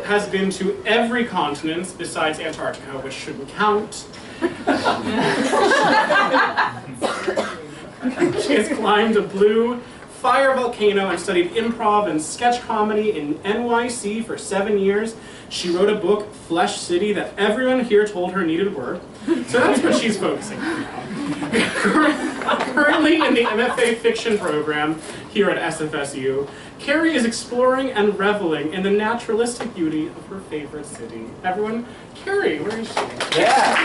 has been to every continent besides Antarctica, which shouldn't count. She has climbed a blue fire volcano and studied improv and sketch comedy in NYC for 7 years. She wrote a book, Flesh City, that everyone here told her needed work. So that's what she's focusing on now. Currently in the MFA fiction program here at SFSU, Carrie is exploring and reveling in the naturalistic beauty of her favorite city. Everyone, Carrie, where is she? Yeah.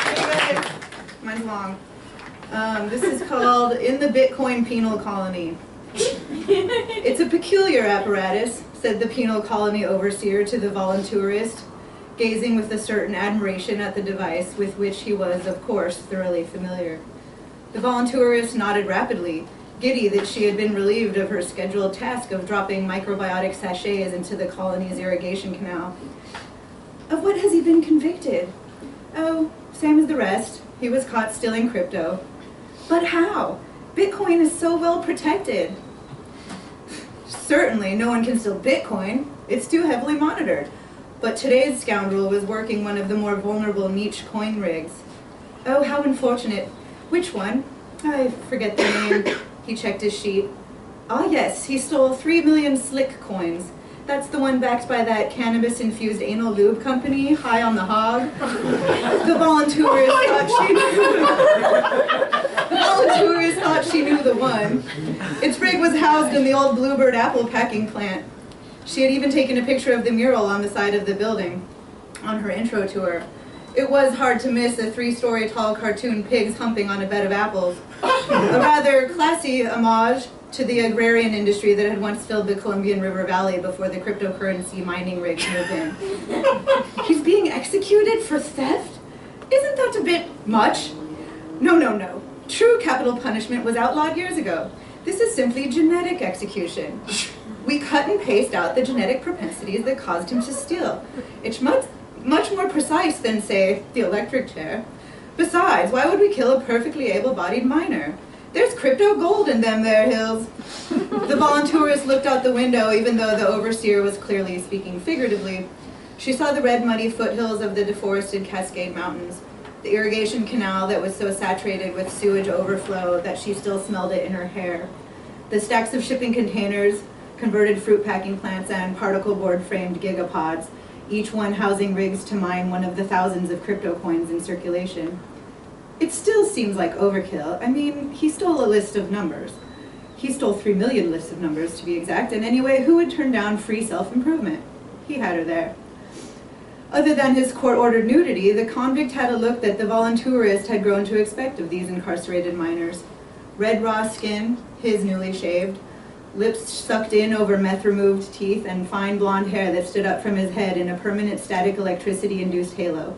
Hey guys, mine's long. This is called In the Bitcoin Penal Colony. It's a peculiar apparatus, said the penal colony overseer to the volunteerist, gazing with a certain admiration at the device with which he was, of course, thoroughly familiar. The volunteerist nodded rapidly, giddy that she had been relieved of her scheduled task of dropping microbiotic sachets into the colony's irrigation canal. Of what has he been convicted? Oh, same as the rest. He was caught stealing crypto. But how? Bitcoin is so well protected. Certainly, no one can steal Bitcoin. It's too heavily monitored. But today's scoundrel was working one of the more vulnerable niche coin rigs. Oh, how unfortunate. Which one? I forget the name. He checked his sheet. Ah, yes, he stole 3 million slick coins. That's the one backed by that cannabis-infused anal lube company, High on the Hog. The volunteerist thought she knew the one. Its rig was housed in the old Bluebird apple packing plant. She had even taken a picture of the mural on the side of the building on her intro tour. It was hard to miss a 3-story tall cartoon pigs humping on a bed of apples. A rather classy homage to the agrarian industry that had once filled the Columbian River Valley before the cryptocurrency mining rigs moved in. He's being executed for theft? Isn't that a bit much? No, no, no. True capital punishment was outlawed years ago. This is simply genetic execution. We cut and paste out the genetic propensities that caused him to steal. It's much more precise than, say, the electric chair. Besides, why would we kill a perfectly able-bodied miner? There's crypto gold in them there hills. The volunteerist looked out the window, even though the overseer was clearly speaking figuratively. She saw the red, muddy foothills of the deforested Cascade Mountains, the irrigation canal that was so saturated with sewage overflow that she still smelled it in her hair, the stacks of shipping containers, converted fruit packing plants, and particle board-framed gigapods, each one housing rigs to mine one of the thousands of crypto coins in circulation. It still seems like overkill. I mean, he stole a list of numbers. He stole 3 million lists of numbers, to be exact, and anyway, who would turn down free self-improvement? He had her there. Other than his court-ordered nudity, the convict had a look that the volunteerist had grown to expect of these incarcerated miners. Red raw skin, his newly shaved, lips sucked in over meth-removed teeth, and fine blonde hair that stood up from his head in a permanent static electricity-induced halo.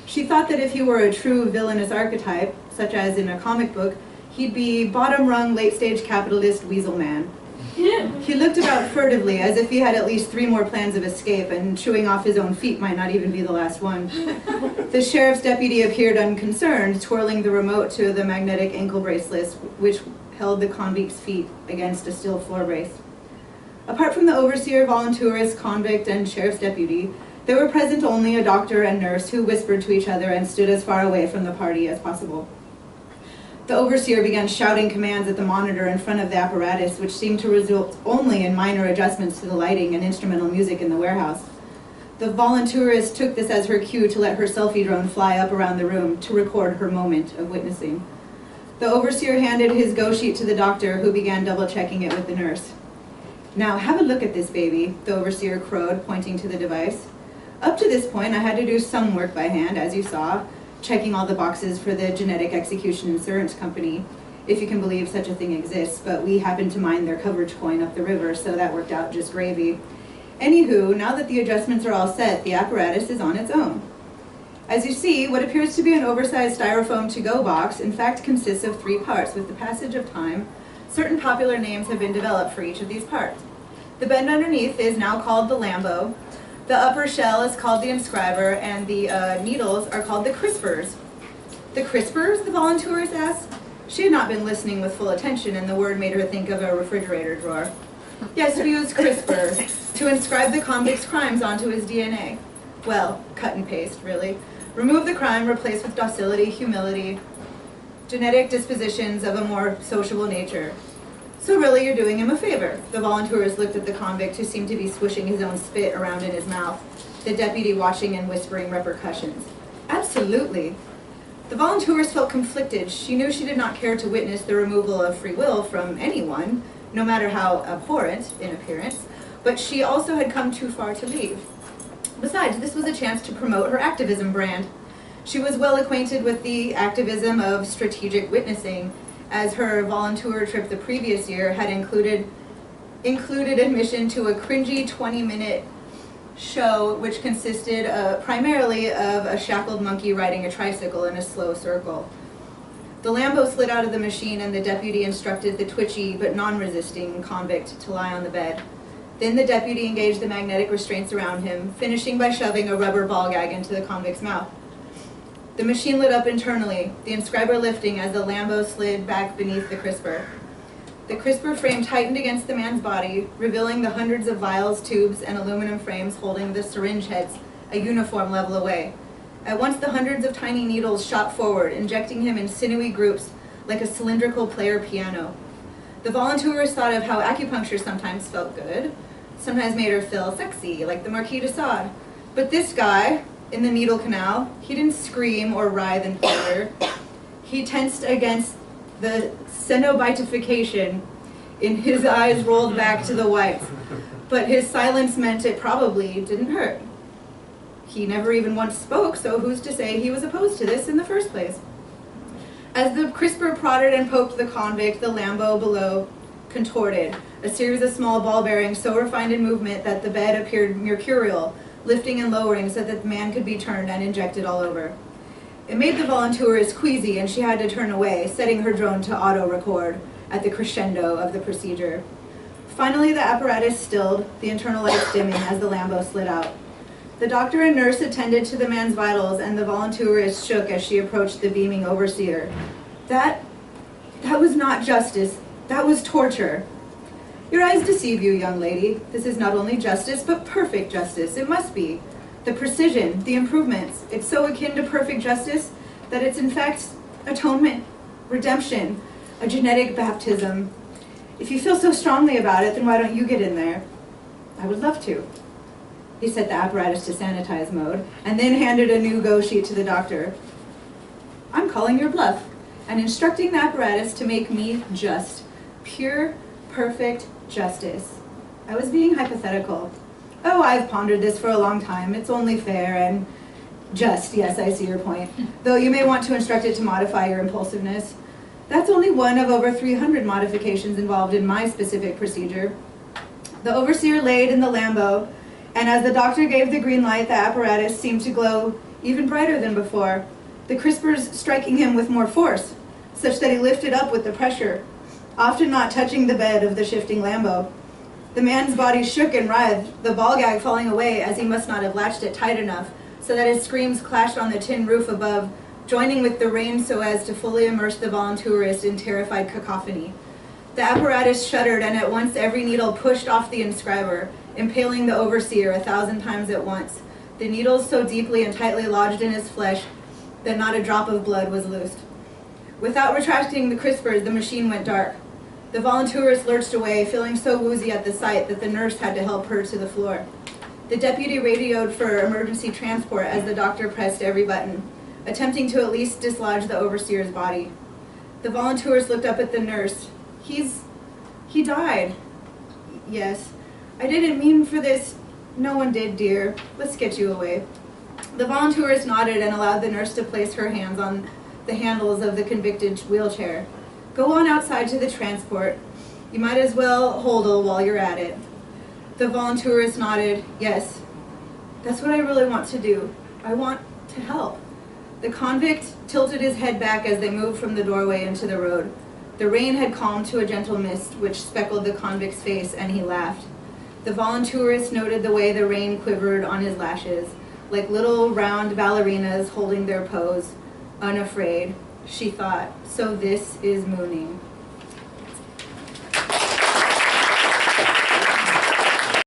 She thought that if he were a true villainous archetype, such as in a comic book, he'd be bottom-rung, late-stage capitalist weasel man. He looked about furtively, as if he had at least 3 more plans of escape, and chewing off his own feet might not even be the last one. The sheriff's deputy appeared unconcerned, twirling the remote to the magnetic ankle bracelets, which held the convict's feet against a steel floor brace. Apart from the overseer, volunteerist, convict, and sheriff's deputy, there were present only a doctor and nurse who whispered to each other and stood as far away from the party as possible. The overseer began shouting commands at the monitor in front of the apparatus, which seemed to result only in minor adjustments to the lighting and instrumental music in the warehouse. The volunteerist took this as her cue to let her selfie drone fly up around the room to record her moment of witnessing. The overseer handed his go sheet to the doctor, who began double-checking it with the nurse. "Now, have a look at this baby," the overseer crowed, pointing to the device. "Up to this point, I had to do some work by hand, as you saw, checking all the boxes for the genetic execution insurance company, if you can believe such a thing exists, but we happened to mine their coverage coin up the river, so that worked out just gravy. Anywho, now that the adjustments are all set, the apparatus is on its own. As you see, what appears to be an oversized styrofoam to-go box in fact consists of 3 parts. With the passage of time, certain popular names have been developed for each of these parts. The bed underneath is now called the Lambo, the upper shell is called the inscriber, and the needles are called the crispers." "The crispers?" the volunteerist asked. She had not been listening with full attention, and the word made her think of a refrigerator drawer. Yes, we used CRISPR to inscribe the convict's crimes onto his DNA. Well, cut and paste, really. Remove the crime, replace with docility, humility, genetic dispositions of a more sociable nature. So really, you're doing him a favor. The volunteers looked at the convict, who seemed to be swishing his own spit around in his mouth, the deputy watching and whispering repercussions. Absolutely. The volunteers felt conflicted. She knew she did not care to witness the removal of free will from anyone, no matter how abhorrent in appearance, but she also had come too far to leave. Besides, this was a chance to promote her activism brand. She was well acquainted with the activism of strategic witnessing, as her volunteer trip the previous year had included admission to a cringy 20-minute show which consisted primarily of a shackled monkey riding a tricycle in a slow circle. The Lambo slid out of the machine and the deputy instructed the twitchy but non-resisting convict to lie on the bed. Then the deputy engaged the magnetic restraints around him, finishing by shoving a rubber ball gag into the convict's mouth. The machine lit up internally, the inscriber lifting as the Lambo slid back beneath the CRISPR. The CRISPR frame tightened against the man's body, revealing the hundreds of vials, tubes, and aluminum frames holding the syringe heads a uniform level away. At once the hundreds of tiny needles shot forward, injecting him in sinewy groups like a cylindrical player piano. The volunteers thought of how acupuncture sometimes felt good, sometimes made her feel sexy, like the Marquis de Sade. But this guy, in the needle canal, he didn't scream or writhe in pleasure. He tensed against the cenobitification in his eyes rolled back to the whites. But his silence meant it probably didn't hurt. He never even once spoke, so who's to say he was opposed to this in the first place? As the CRISPR prodded and poked the convict, the Lambo below contorted, a series of small ball bearings so refined in movement that the bed appeared mercurial, lifting and lowering so that the man could be turned and injected all over. It made the volunteers queasy, and she had to turn away, setting her drone to auto-record at the crescendo of the procedure. Finally, the apparatus stilled, the internal lights dimming as the Lambo slid out. The doctor and nurse attended to the man's vitals, and the volunteerist shook as she approached the beaming overseer. That was not justice. That was torture. Your eyes deceive you, young lady. This is not only justice, but perfect justice. It must be. The precision, the improvements, it's so akin to perfect justice that it's in fact atonement, redemption, a genetic baptism. If you feel so strongly about it, then why don't you get in there? I would love to. He set the apparatus to sanitize mode, and then handed a new go sheet to the doctor. I'm calling your bluff, and instructing the apparatus to make me just. Pure, perfect justice. I was being hypothetical. Oh, I've pondered this for a long time. It's only fair and just. Yes, I see your point. Though you may want to instruct it to modify your impulsiveness. That's only one of over 300 modifications involved in my specific procedure. The overseer laid in the Lambo, and as the doctor gave the green light, the apparatus seemed to glow even brighter than before, the CRISPRs striking him with more force, such that he lifted up with the pressure, often not touching the bed of the shifting Lambo. The man's body shook and writhed, the ball gag falling away as he must not have latched it tight enough, so that his screams clashed on the tin roof above, joining with the rain so as to fully immerse the volunteerist in terrified cacophony. The apparatus shuddered, and at once every needle pushed off the inscriber, impaling the overseer 1,000 times at once, the needles so deeply and tightly lodged in his flesh that not a drop of blood was loosed. Without retracting the CRISPRs, the machine went dark. The volunteerist lurched away, feeling so woozy at the sight that the nurse had to help her to the floor. The deputy radioed for emergency transport as the doctor pressed every button, attempting to at least dislodge the overseer's body. The volunteers looked up at the nurse. He died. Yes. I didn't mean for this. No one did, dear. Let's get you away. The volunteers nodded and allowed the nurse to place her hands on the handles of the convicted's wheelchair. Go on outside to the transport. You might as well hodl while you're at it. The volunteers nodded. Yes. That's what I really want to do. I want to help. The convict tilted his head back as they moved from the doorway into the road. The rain had calmed to a gentle mist, which speckled the convict's face, and he laughed. The volunteerist noted the way the rain quivered on his lashes, like little round ballerinas holding their pose, unafraid. She thought, so this is mooning.